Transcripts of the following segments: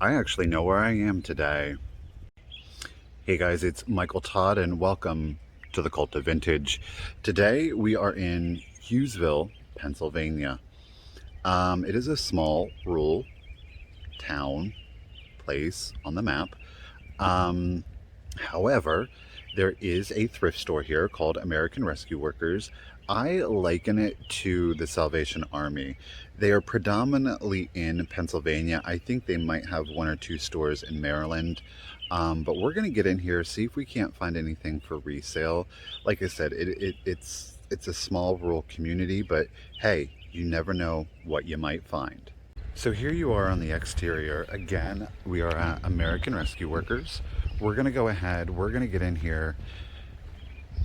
I actually know where I am today. Hey guys, it's Michael Todd and welcome to The.Cult.Of.Vintage. Today we are in Hughesville, Pennsylvania. It is a small rural town place on the map. Um, However, there is a thrift store here called American Rescue Workers. I liken it to the Salvation Army. They are predominantly in Pennsylvania. I think they might have one or two stores in Maryland. But we're going to get in here, see if we can't find anything for resale. Like I said, it's a small rural community, but hey, you never know what you might find. So here you are on the exterior. Again, we are at American Rescue Workers. We're going to go ahead, we're going to get in here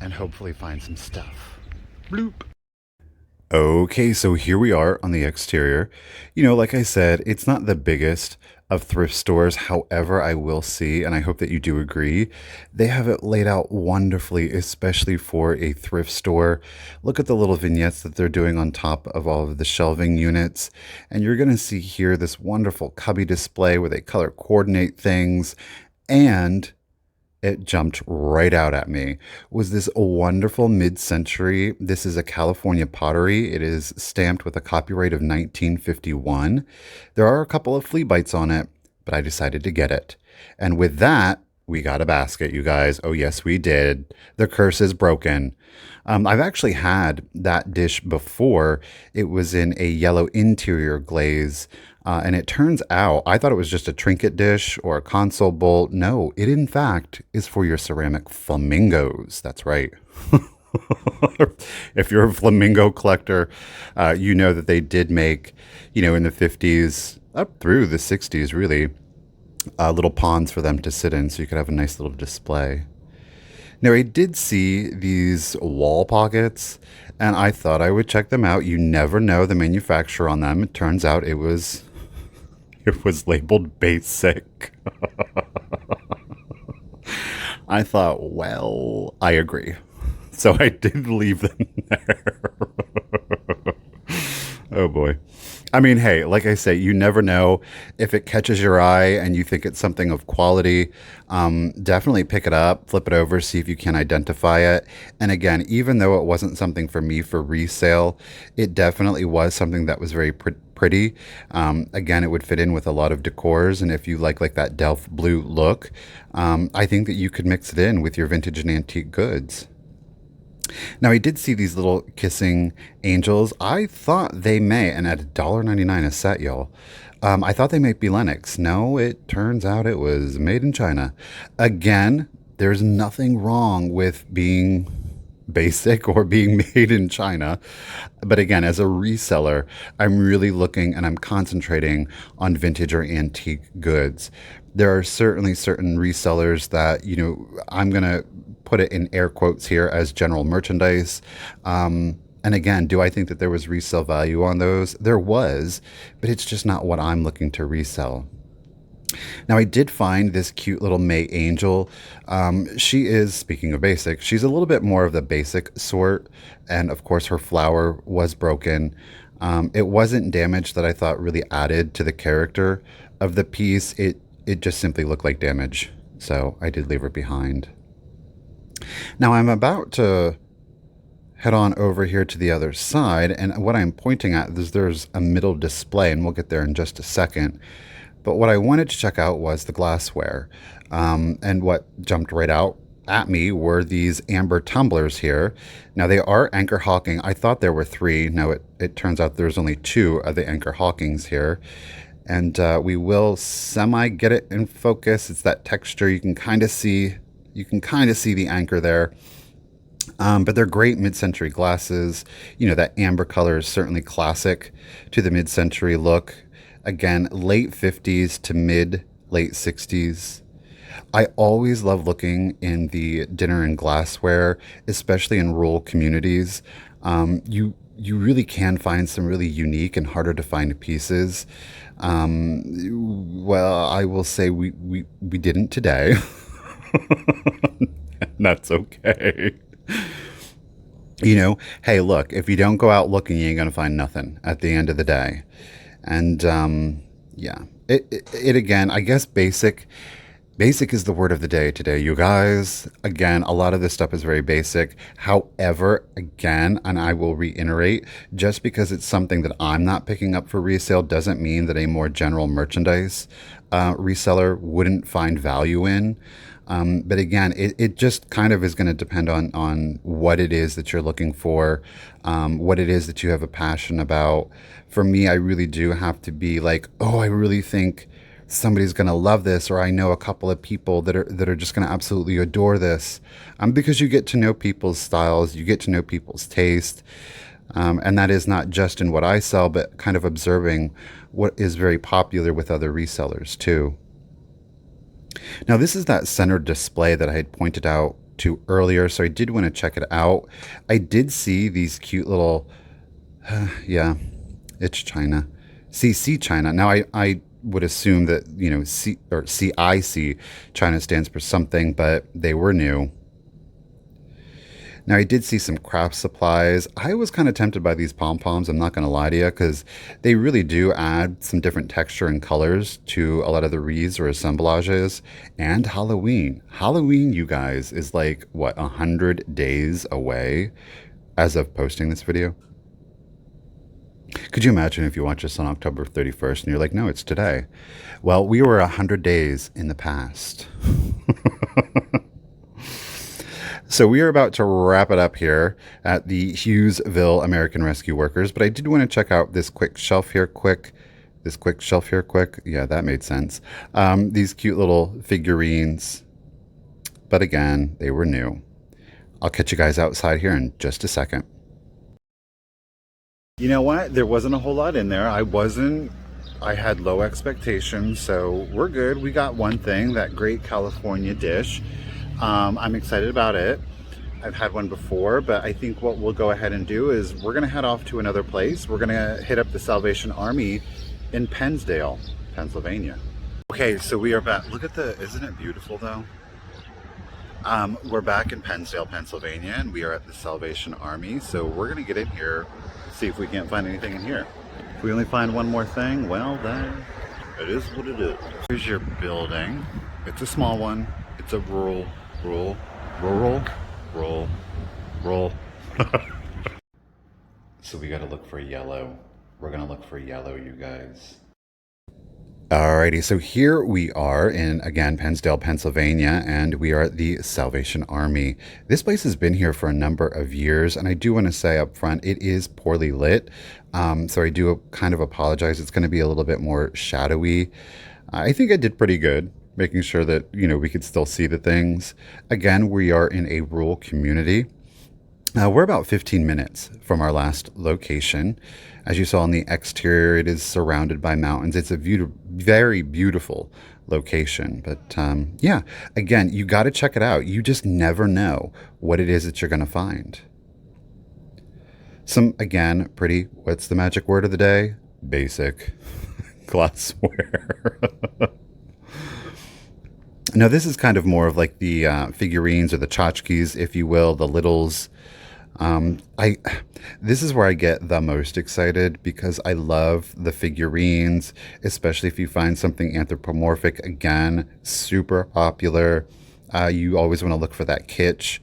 and hopefully find some stuff. Bloop. Okay, so here we are on the exterior. Like I said, it's not the biggest of thrift stores. However, I will see, and I hope that you do agree, they have it laid out wonderfully, especially for a thrift store. Look at the little vignettes that they're doing on top of all of the shelving units. And you're going to see here this wonderful cubby display where they color coordinate things. And it jumped right out at me was this wonderful mid-century. This is a California pottery. It is stamped with a copyright of 1951. There are a couple of flea bites on it, but I decided to get it. And with that, we got a basket, you guys. Oh, yes, we did. The curse is broken. I've actually had that dish before. It was in a yellow interior glaze. And it turns out, I thought it was just a trinket dish or a console bowl. No, it in fact is for your ceramic flamingos. That's right. If you're a flamingo collector, you know that they did make, in the 50s up through the 60s, really, little ponds for them to sit in so you could have a nice little display. Now, I did see these wall pockets and I thought I would check them out. You never know the manufacturer on them. It turns out it was labeled basic. I thought, well, I agree. So I did leave them there. Oh boy. I mean, hey, like I say, you never know if it catches your eye and you think it's something of quality. Definitely pick it up, flip it over, see if you can identify it. And again, even though it wasn't something for me for resale, it definitely was something that was very pretty. Again, it would fit in with a lot of decors. And if you like that Delft blue look, I think that you could mix it in with your vintage and antique goods. Now, I did see these little kissing angels. I thought they may, and at $1.99 a set, y'all, I thought they might be Lennox. No, it turns out it was made in China. Again, there's nothing wrong with being basic or being made in China. But again, as a reseller, I'm really looking and I'm concentrating on vintage or antique goods. There are certainly certain resellers that, I'm going to put it in air quotes here as general merchandise. And again, do I think that there was resale value on those? There was, but it's just not what I'm looking to resell. Now, I did find this cute little May Angel. She is, speaking of basic, she's a little bit more of the basic sort. And of course, her flower was broken. It wasn't damage that I thought really added to the character of the piece. It just simply looked like damage. So I did leave her behind. Now, I'm about to head on over here to the other side. And what I'm pointing at is there's a middle display, and we'll get there in just a second. But what I wanted to check out was the glassware. And what jumped right out at me were these amber tumblers here. Now, they are Anchor Hawking. I thought there were three. No, it turns out there's only two of the Anchor Hawkings here. And we will semi get it in focus. It's that texture. You can kind of see the anchor there. But they're great mid-century glasses. That amber color is certainly classic to the mid-century look. Again, late 50s to late 60s. I always love looking in the dinner and glassware, especially in rural communities. You really can find some really unique and harder to find pieces. Well, I will say we didn't today. That's okay. Hey, look, if you don't go out looking, you ain't going to find nothing at the end of the day. And yeah, It again, I guess basic is the word of the day today, you guys. Again, a lot of this stuff is very basic. However, again, and I will reiterate, just because it's something that I'm not picking up for resale doesn't mean that a more general merchandise reseller wouldn't find value in. But again, it just kind of is going to depend on what it is that you're looking for, what it is that you have a passion about. For me, I really do have to be like, oh, I really think somebody's going to love this, or I know a couple of people that are just going to absolutely adore this, because you get to know people's styles, you get to know people's taste, and that is not just in what I sell, but kind of observing what is very popular with other resellers too. Now, this is that center display that I had pointed out to earlier, so I did want to check it out. I did see these cute little, yeah, it's China. CC China. Now, I would assume that, C or CIC China stands for something, but they were new. Now, I did see some craft supplies. I was kind of tempted by these pom poms, I'm not going to lie to you, because they really do add some different texture and colors to a lot of the wreaths or assemblages. And Halloween. Halloween, you guys, is like, what, 100 days away as of posting this video? Could you imagine if you watch this on October 31st and you're like, no, it's today? Well, we were 100 days in the past. So we are about to wrap it up here at the Hughesville American Rescue Workers, but I did want to check out this quick shelf here quick. This quick shelf here quick. Yeah, that made sense. These cute little figurines. But again, they were new. I'll catch you guys outside here in just a second. You know what? There wasn't a whole lot in there. I had low expectations, so we're good. We got one thing, that great California dish. I'm excited about it. I've had one before, but I think what we'll go ahead and do is we're gonna head off to another place. We're gonna hit up the Salvation Army in Pennsdale, Pennsylvania. Okay, so we are back. Look at isn't it beautiful though? We're back in Pennsdale, Pennsylvania, and we are at the Salvation Army. So we're gonna get in here, see if we can't find anything in here. If we only find one more thing, well then, it is what it is. Here's your building. It's a small one. It's a rural. So we gotta look for yellow. We're gonna look for yellow, you guys. Alrighty, so here we are in, again, Pennsdale, Pennsylvania, and we are at the Salvation Army. This place has been here for a number of years, and I do want to say up front, it is poorly lit, so I do kind of apologize. It's going to be a little bit more shadowy. I think I did pretty good, making sure that, we could still see the things. Again, we are in a rural community. We're about 15 minutes from our last location. As you saw on the exterior, it is surrounded by mountains. It's a very beautiful location. But yeah, again, you got to check it out. You just never know what it is that you're going to find. Some, again, pretty, what's the magic word of the day? Basic glassware. Now, this is kind of more of like the figurines or the tchotchkes, if you will, the littles. I This is where I get the most excited because I love the figurines, especially if you find something anthropomorphic. Again, super popular. You always want to look for that kitsch.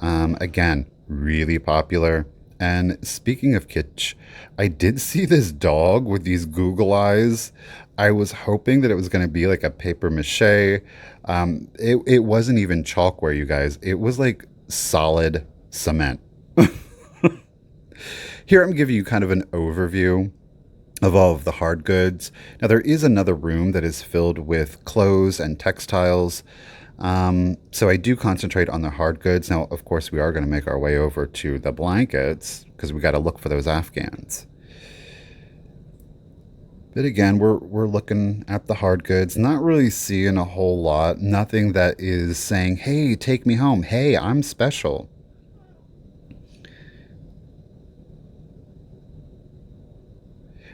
Again, really popular. And speaking of kitsch, I did see this dog with these Google eyes. I was hoping that it was going to be like a paper mache. It wasn't even chalkware, you guys. It was like solid cement. Here I'm giving you kind of an overview of all of the hard goods. Now there is another room that is filled with clothes and textiles. So I do concentrate on the hard goods. Now, of course, we are going to make our way over to the blankets because we got to look for those Afghans. But again, we're looking at the hard goods, not really seeing a whole lot. Nothing that is saying, hey, take me home. Hey, I'm special.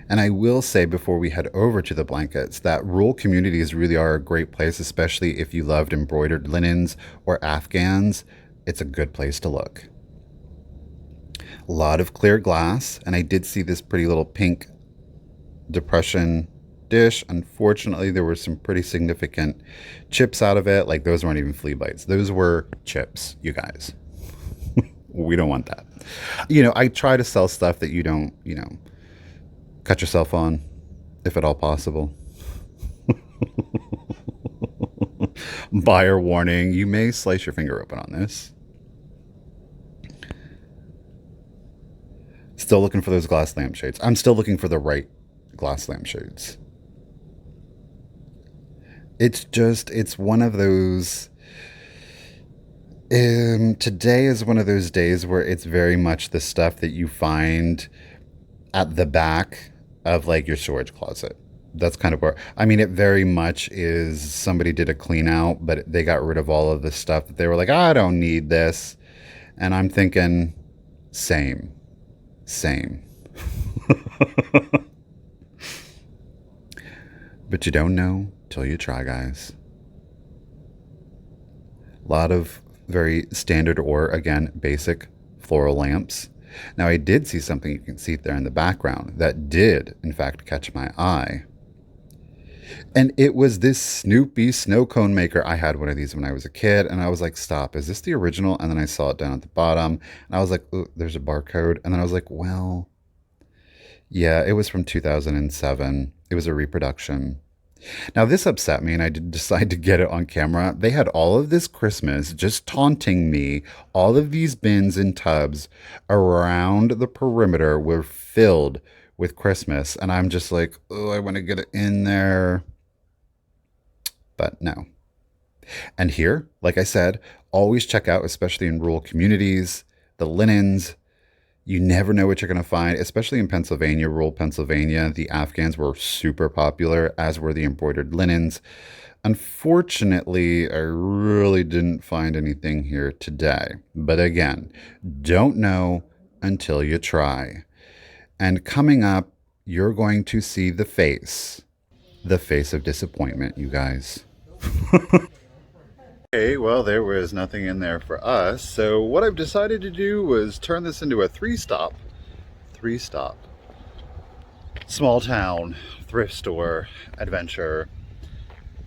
And I will say before we head over to the blankets that rural communities really are a great place, especially if you loved embroidered linens or Afghans. It's a good place to look. A lot of clear glass, and I did see this pretty little pink depression dish. Unfortunately, there were some pretty significant chips out of it. Like those weren't even flea bites. Those were chips, you guys. We don't want that. I try to sell stuff that you don't, cut yourself on, if at all possible. Buyer warning, you may slice your finger open on this. Still looking for those glass lampshades. I'm still looking for the right glass lampshades. It's one of those. Today is one of those days where it's very much the stuff that you find at the back of like your storage closet. That's kind of where, I mean, it very much is somebody did a clean out, but they got rid of all of the stuff that they were like, I don't need this. And I'm thinking, same, same. But you don't know till you try, guys. A lot of very standard or, again, basic floral lamps. Now, I did see something you can see there in the background that did, in fact, catch my eye. And it was this Snoopy snow cone maker. I had one of these when I was a kid, and I was like, stop, is this the original? And then I saw it down at the bottom, and I was like, ooh, there's a barcode. And then I was like, well, yeah, it was from 2007. It was a reproduction. Now, this upset me, and I did decide to get it on camera. They had all of this Christmas just taunting me. All of these bins and tubs around the perimeter were filled with Christmas. And I'm just like, oh, I want to get it in there. But no. And here, like I said, always check out, especially in rural communities, the linens. You never know what you're going to find, especially in Pennsylvania, rural Pennsylvania. The Afghans were super popular, as were the embroidered linens. Unfortunately, I really didn't find anything here today. But again, don't know until you try. And coming up, you're going to see the face of disappointment, you guys. Okay, well, there was nothing in there for us. So what I've decided to do was turn this into a three stop, small town, thrift store, adventure.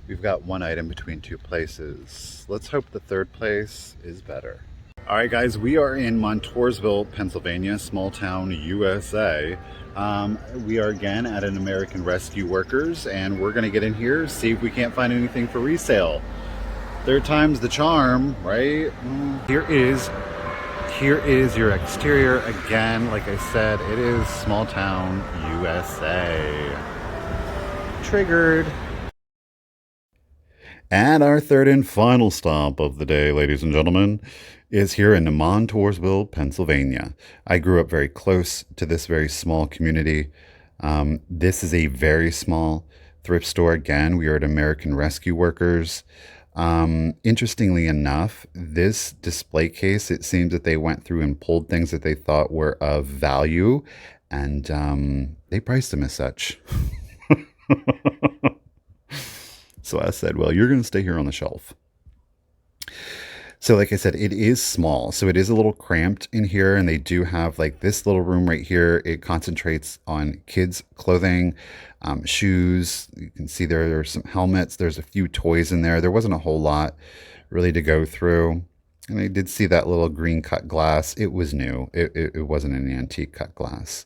We've got one item between two places. Let's hope the third place is better. All right, guys, we are in Montoursville, Pennsylvania, small town, USA. We are again at an American Rescue Workers, and we're gonna get in here, see if we can't find anything for resale. Third time's the charm, right? Here is your exterior. Again, like I said, it is small town USA. Triggered. And our third and final stop of the day, ladies and gentlemen, is here in Montoursville, Pennsylvania. I grew up very close to this very small community. This is a very small thrift store. Again, we are at American Rescue Workers. Interestingly enough, this display case, it seems that they went through and pulled things that they thought were of value, and they priced them as such. So I said, well, you're going to stay here on the shelf. So like I said, it is small. So it is a little cramped in here, and they do have like this little room right here. It concentrates on kids' clothing, shoes. You can see there are some helmets. There's a few toys in there. There wasn't a whole lot really to go through. And I did see that little green cut glass. It was new. It wasn't an antique cut glass.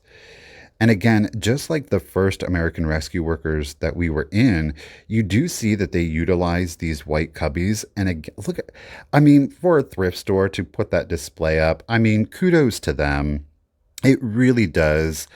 And again, just like the first American Rescue Workers that we were in, you do see that they utilize these white cubbies. And again, look at, I mean, for a thrift store to put that display up, I mean, kudos to them. It really does.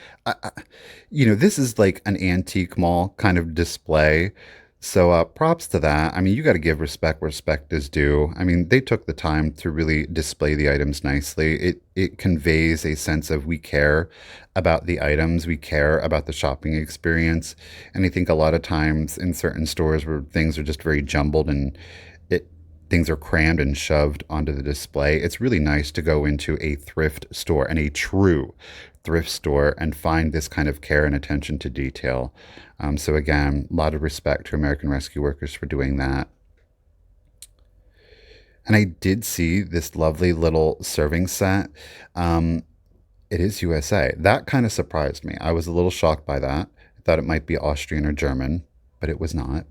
This is like an antique mall kind of display. So props to that. I mean, you got to give respect where respect is due. I mean, they took the time to really display the items nicely. It conveys a sense of we care about the items, we care about the shopping experience. And I think a lot of times in certain stores where things are just very jumbled and things are crammed and shoved onto the display, it's really nice to go into a thrift store, and a true thrift store, and find this kind of care and attention to detail. So again, a lot of respect to American Rescue Workers for doing that. And I did see this lovely little serving set. It is USA. That kind of surprised me. I was a little shocked by that. thought it might be Austrian or German, but it was not.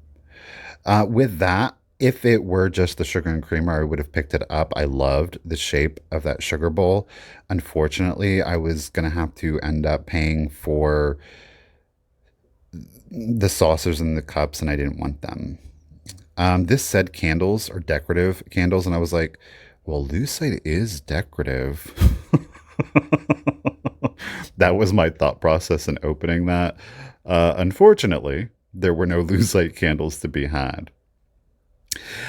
With that, if it were just the sugar and creamer, I would have picked it up. I loved the shape of that sugar bowl. Unfortunately, I was going to have to end up paying for the saucers and the cups, and I didn't want them. This said candles are decorative candles, and I was like, well, lucite is decorative. That was my thought process in opening that. Unfortunately, there were no lucite candles to be had.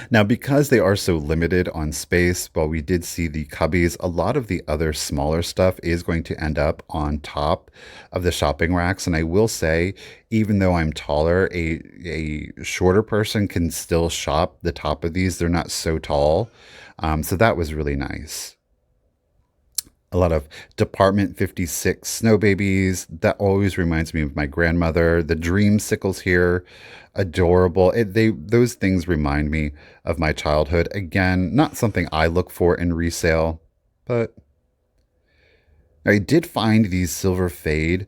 Now, because they are so limited on space, while we did see the cubbies, a lot of the other smaller stuff is going to end up on top of the shopping racks. And I will say, even though I'm taller, a shorter person can still shop the top of these. They're not so tall. So that was really nice. A lot of Department 56 snow babies. That always reminds me of my grandmother. The dreamsicles here, adorable. Those things remind me of my childhood. Again, not something I look for in resale, but I did find these silver fade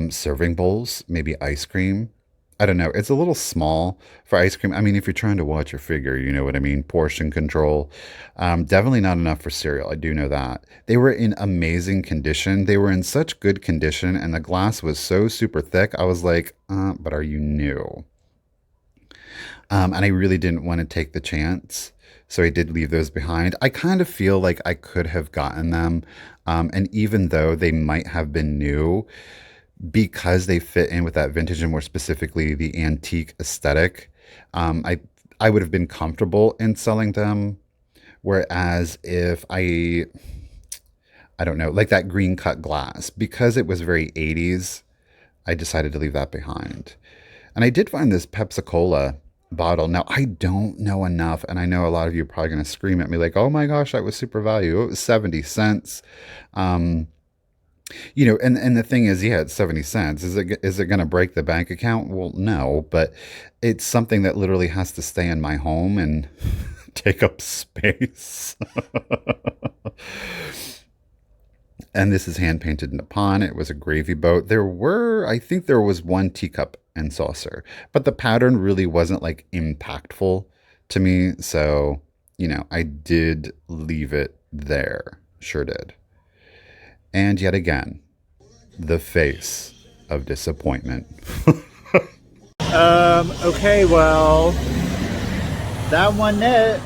serving bowls, maybe ice cream. I don't know. It's a little small for ice cream. I mean, if you're trying to watch your figure, you know what I mean? Portion control. Definitely not enough for cereal. I do know that. They were in amazing condition. They were in such good condition, and the glass was so super thick. I was like, but are you new? And I really didn't want to take the chance. So I did leave those behind. I kind of feel like I could have gotten them. And even though they might have been new, because they fit in with that vintage and more specifically the antique aesthetic, I would have been comfortable in selling them. Whereas if I don't know, like that green cut glass, because it was very 80s, I decided to leave that behind. And I did find this Pepsi Cola bottle. Now, I don't know enough, and I know a lot of you are probably going to scream at me like, oh my gosh, that was super value. It was 70 cents. And the thing is, yeah, it's 70 cents. Is it going to break the bank account? Well, no, but it's something that literally has to stay in my home and take up space. And this is hand painted Nippon. It was a gravy boat. I think there was one teacup and saucer, but the pattern really wasn't like impactful to me. So, I did leave it there. Sure did. And yet again, the face of disappointment. Okay, well, that one it.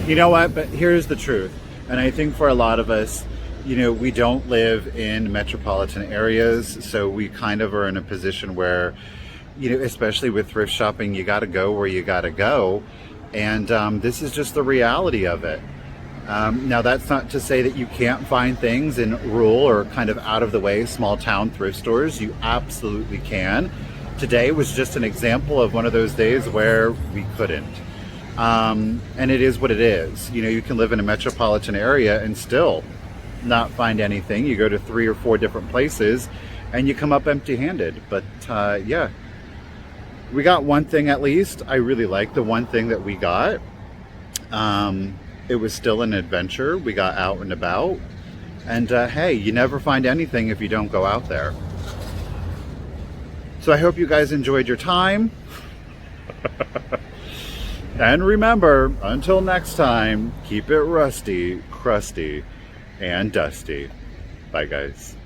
You know what? But here's the truth. And I think for a lot of us, we don't live in metropolitan areas. So we kind of are in a position where, especially with thrift shopping, you got to go where you got to go. And this is just the reality of it. Now, that's not to say that you can't find things in rural or kind of out of the way small town thrift stores. You absolutely can. Today was just an example of one of those days where we couldn't. And it is what it is. You can live in a metropolitan area and still not find anything. You go to 3 or 4 different places and you come up empty-handed. But yeah, we got one thing at least. I really like the one thing that we got. It was still an adventure. We got out and about. And hey, you never find anything if you don't go out there. So I hope you guys enjoyed your time. And remember, until next time, keep it rusty, crusty, and dusty. Bye, guys.